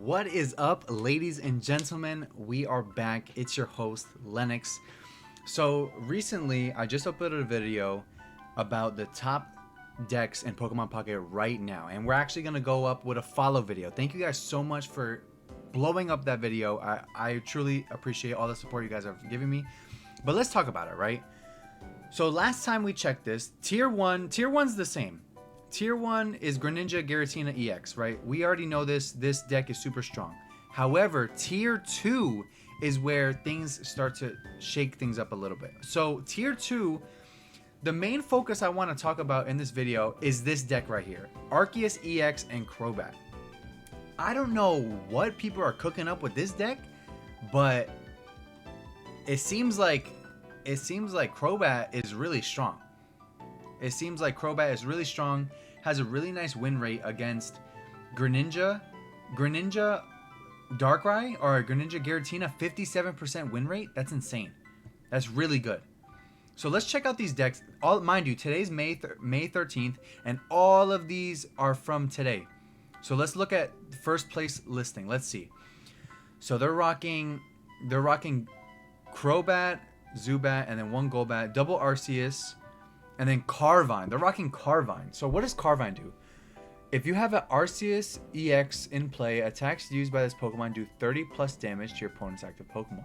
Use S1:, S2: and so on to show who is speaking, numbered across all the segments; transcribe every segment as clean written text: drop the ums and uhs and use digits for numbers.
S1: What is up, ladies and gentlemen? We are back. It's your host, Lennox. So recently, I just uploaded a video about the top decks in Pokemon Pocket right now, and we're actually going to go up with a follow video. Thank you guys so much for blowing up that video. I truly appreciate all the support you guys are giving me. But let's talk about it, right? So last time we checked this, Tier 1's the same. Tier 1 is Greninja Giratina EX, right? We already know this deck is super strong. However, Tier 2 is where things start to shake things up a little bit. So Tier 2, the main focus I want to talk about in this video is this deck right here, Arceus EX and Crobat. I don't know what people are cooking up with this deck, but it seems like Crobat is really strong. It seems like Crobat is really strong, has a really nice win rate against Greninja Darkrai or Greninja Giratina, 57% win rate. That's insane. That's really good. So let's check out these decks. Mind you, today's May 13th, and all of these are from today. So let's look at first place listing. Let's see. So they're rocking Crobat, Zubat, and then one Golbat, double Arceus, and then Carvine. They're rocking Carvine. So what does Carvine do? If you have an Arceus EX in play, attacks used by this Pokemon do 30 plus damage to your opponent's active Pokemon.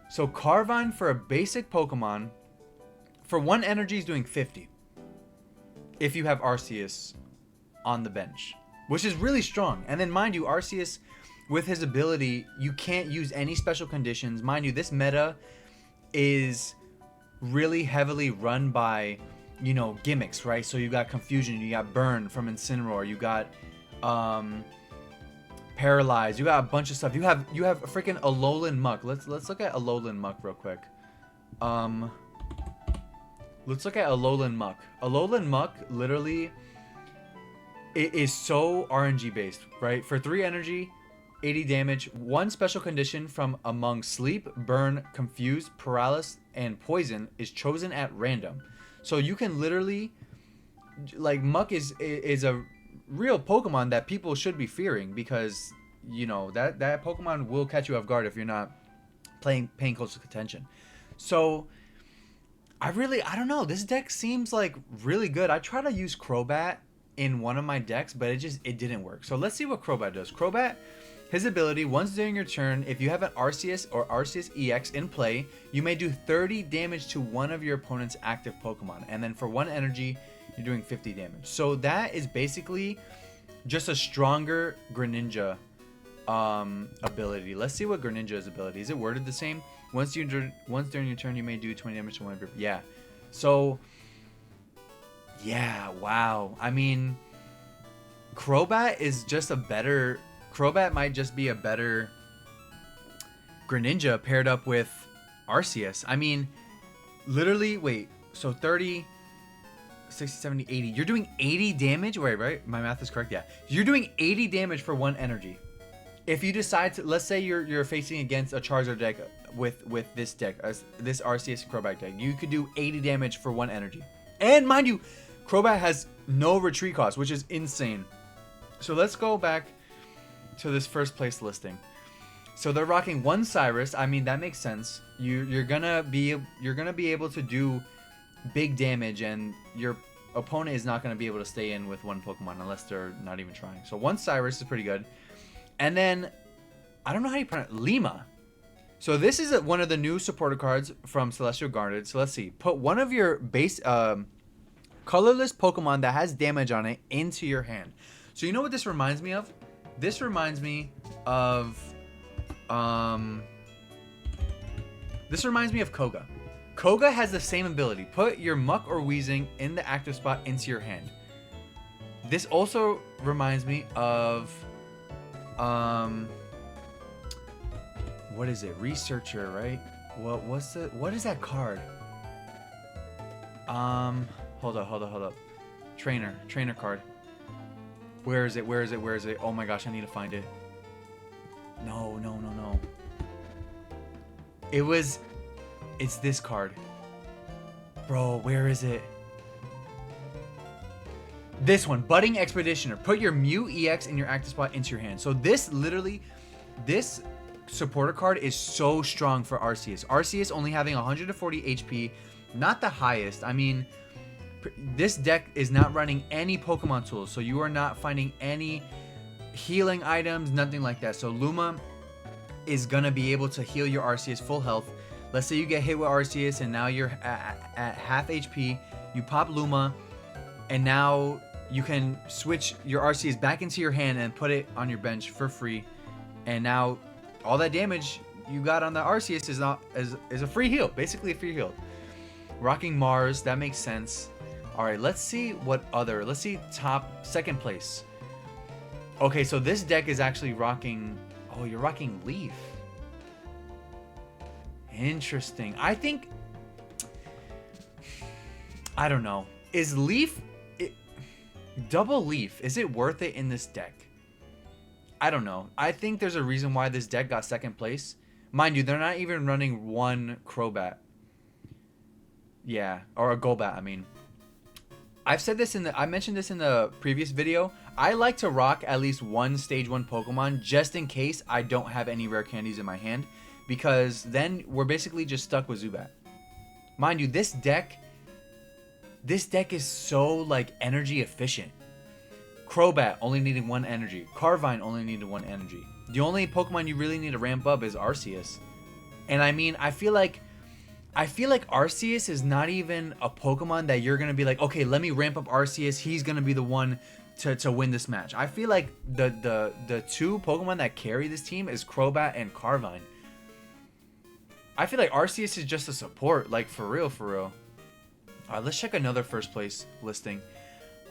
S1: So Carvine for a basic Pokemon, for one energy is doing 50. If you have Arceus on the bench, which is really strong. And then mind you, Arceus, with his ability, you can't use any special conditions. Mind you, this meta is really heavily run by, you know, gimmicks, right? So you got Confusion, you got Burn from Incineroar, you got Paralyze, you got a bunch of stuff. You have freaking Alolan Muck. Let's look at Alolan Muck real quick. Let's look at Alolan Muck. Alolan Muck literally, it is so RNG based, right? For 3 energy, 80 damage, one special condition from among Sleep, Burn, Confuse, Paralysis, and Poison is chosen at random. So you can literally, like, Muck is a real Pokemon that people should be fearing, because, you know, that Pokemon will catch you off guard if you're not paying close attention. So I don't know, this deck seems like really good. I tried to use Crobat in one of my decks, but it didn't work. So let's see what Crobat does. Crobat, his ability, once during your turn, if you have an Arceus or Arceus EX in play, you may do 30 damage to one of your opponent's active Pokemon. And then for 1 energy, you're doing 50 damage. So that is basically just a stronger Greninja ability. Let's see what Greninja's ability is. It worded the same? Once during your turn, you may do 20 damage to one of your... Yeah. So, yeah, wow. I mean, Crobat is just a better... Crobat might just be a better Greninja paired up with Arceus. I mean, literally, wait, so 30, 60, 70, 80. You're doing 80 damage? Wait, right? My math is correct, yeah. You're doing 80 damage for 1 energy. If you decide to, let's say you're facing against a Charizard deck with this deck, this Arceus Crobat deck, you could do 80 damage for 1 energy. And mind you, Crobat has no retreat cost, which is insane. So let's go back to this first place listing. So they're rocking one Cyrus. I mean, that makes sense. You're gonna be able to do big damage, and your opponent is not gonna be able to stay in with one Pokemon unless they're not even trying. So one Cyrus is pretty good. And then I don't know how you pronounce it, Lima. So this is one of the new supporter cards from Celestial Guarded. So let's see. Put one of your base colorless Pokemon that has damage on it into your hand. So you know what this reminds me of? This reminds me of Koga. Koga has the same ability. Put your Muck or Weezing in the active spot into your hand. This also reminds me of what is it? Researcher, right? What is that card? Hold up. Trainer card. Where is it? Oh my gosh, I need to find it. No. It's this card. Bro, where is it? This one, Budding Expeditioner. Put your Mew EX in your active spot into your hand. So this literally, this supporter card is so strong for Arceus. Arceus only having 140 HP, not the highest. I mean, this deck is not running any Pokemon tools, so you are not finding any healing items, nothing like that. So Luma is gonna be able to heal your Arceus full health. Let's say you get hit with Arceus and now you're at half HP. You pop Luma, and now you can switch your Arceus back into your hand and put it on your bench for free. And now all that damage you got on the Arceus is a free heal, basically a free heal. Rocking Mars, that makes sense. All right, let's see let's see second place. Okay, so this deck is actually rocking, oh, you're rocking Leaf. Interesting. I don't know. Is Leaf, double Leaf, is it worth it in this deck? I don't know. I think there's a reason why this deck got second place. Mind you, they're not even running one Crobat. Yeah, or a Golbat, I mean. I mentioned this in the previous video. I like to rock at least one stage 1 Pokemon just in case I don't have any rare candies in my hand, because then we're basically just stuck with Zubat. Mind you, this deck is so like energy efficient. Crobat only needing 1 energy. Carvine only needed 1 energy. The only Pokemon you really need to ramp up is Arceus. And I mean, I feel like Arceus is not even a Pokemon that you're going to be like, okay, let me ramp up Arceus. He's going to be the one to win this match. I feel like the two Pokemon that carry this team is Crobat and Carvine. I feel like Arceus is just a support, like for real, for real. All right, let's check another first place listing.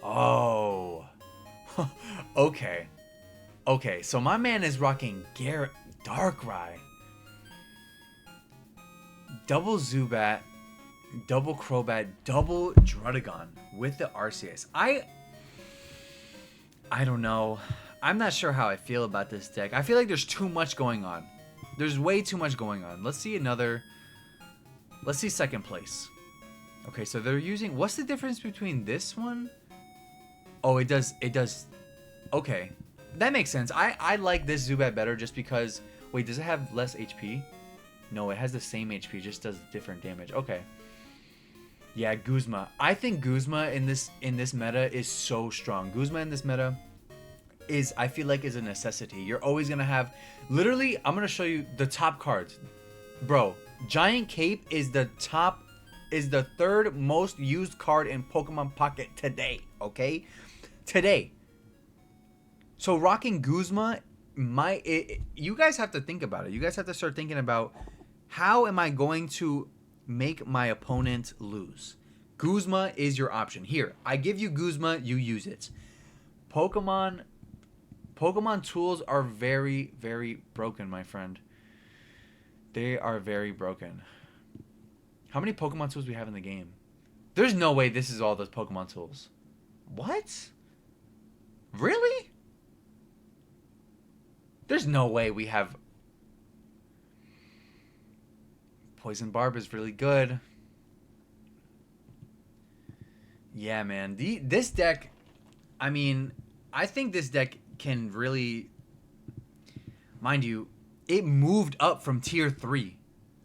S1: Oh, okay. Okay, so my man is rocking Darkrai. Double Zubat, double Crobat, double Druddigon with the Arceus. I don't know. I'm not sure how I feel about this deck. I feel like there's too much going on. There's way too much going on. Let's see second place. Okay, so they're using, what's the difference between this one? Oh, it does. Okay, that makes sense. I like this Zubat better just because, wait, does it have less HP? No, it has the same HP, just does different damage. Okay. Yeah, Guzma. I think Guzma in this meta is so strong. Guzma in this meta I feel like is a necessity. You're always gonna have, literally, I'm gonna show you the top cards. Bro, Giant Cape is the third most used card in Pokemon Pocket today, okay? Today. So rocking Guzma, you guys have to think about it. You guys have to start thinking about, how am I going to make my opponent lose? Guzma is your option. Here, I give you Guzma, you use it. Pokemon tools are very, very broken, my friend. They are very broken. How many Pokemon tools do we have in the game? There's no way this is all those Pokemon tools. What? Really? There's no way we have... Poison Barb is really good. Yeah, man. This deck, I mean, I think this deck can really... Mind you, it moved up from tier 3.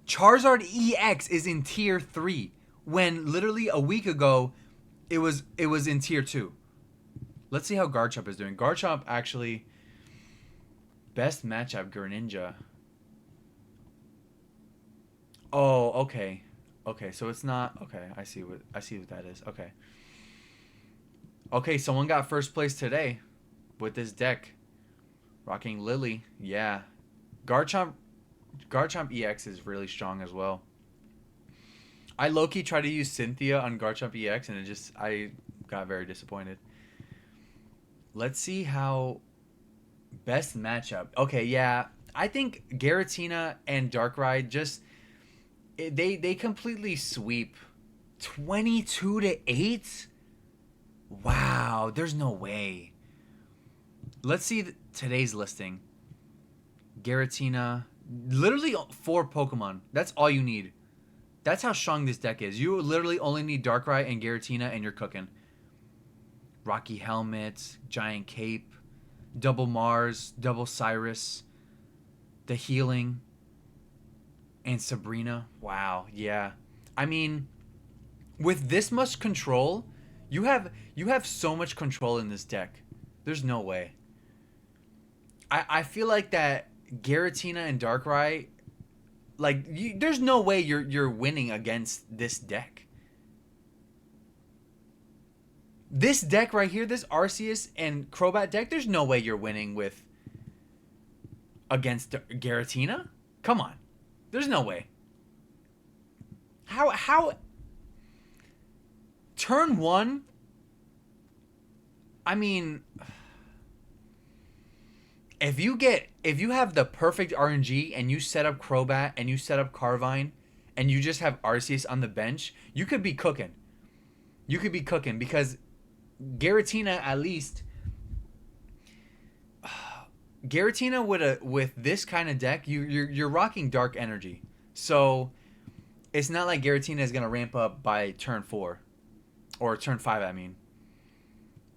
S1: Charizard EX is in tier 3, when literally a week ago, it was in tier 2. Let's see how Garchomp is doing. Garchomp actually... Best matchup, Greninja. Oh, okay. Okay, so it's not... Okay, I see what that is. Okay. Okay, someone got first place today with this deck. Rocking Lily. Yeah. Garchomp EX is really strong as well. I low-key tried to use Cynthia on Garchomp EX, and I got very disappointed. Let's see how... Best matchup. Okay, yeah. I think Giratina and Darkrai just... They completely sweep. 22-8? Wow, there's no way. Let's see today's listing. Giratina. Literally 4 Pokemon. That's all you need. That's how strong this deck is. You literally only need Darkrai and Giratina and you're cooking. Rocky Helmet, Giant Cape, double Mars, double Cyrus, the Healing, and Sabrina. Wow, yeah. I mean, with this much control, you have so much control in this deck. There's no way. I feel like that Giratina and Darkrai, like there's no way you're winning against this deck. This deck right here, this Arceus and Crobat deck, there's no way you're winning with against Giratina. Come on, there's no way. How turn one? I mean, if you have the perfect RNG and you set up Crobat and you set up Carvine and you just have Arceus on the bench, you could be cooking. You could be cooking because Giratina at least Giratina with this kind of deck, you're rocking Dark Energy. So it's not like Giratina is gonna ramp up by turn 4 or turn 5. I mean.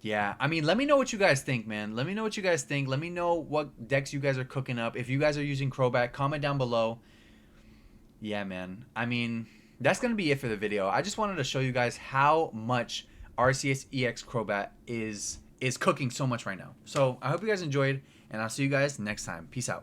S1: Yeah, I mean, let me know what you guys think, man. Let me know what you guys think. Let me know what decks you guys are cooking up. If you guys are using Crobat, comment down below. Yeah, man. I mean, that's going to be it for the video. I just wanted to show you guys how much Arceus EX Crobat is cooking so much right now. So I hope you guys enjoyed, and I'll see you guys next time. Peace out.